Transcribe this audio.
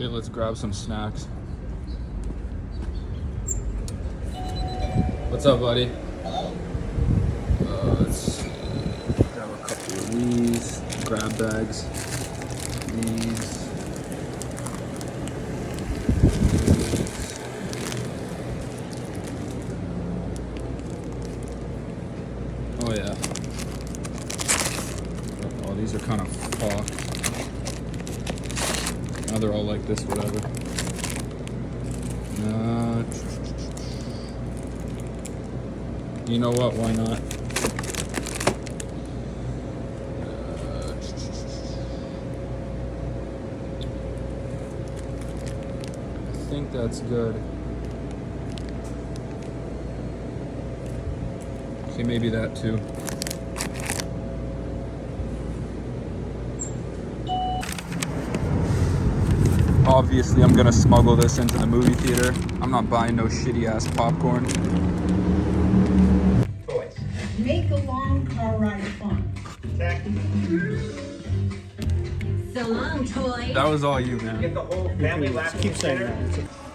Okay, let's grab some snacks. What's up, buddy? Let's see. Grab a couple of these grab bags. These. Oh yeah. Oh, these are kind of fucked. Now they're all like this, whatever. You know what? Why not? I think that's good. Okay, maybe that too. Obviously, I'm gonna smuggle this into the movie theater. I'm not buying no shitty ass popcorn. Toys. Make a long car ride fun. So long, toy. That was all you, man. Get the whole family laughing Keep saying together. that.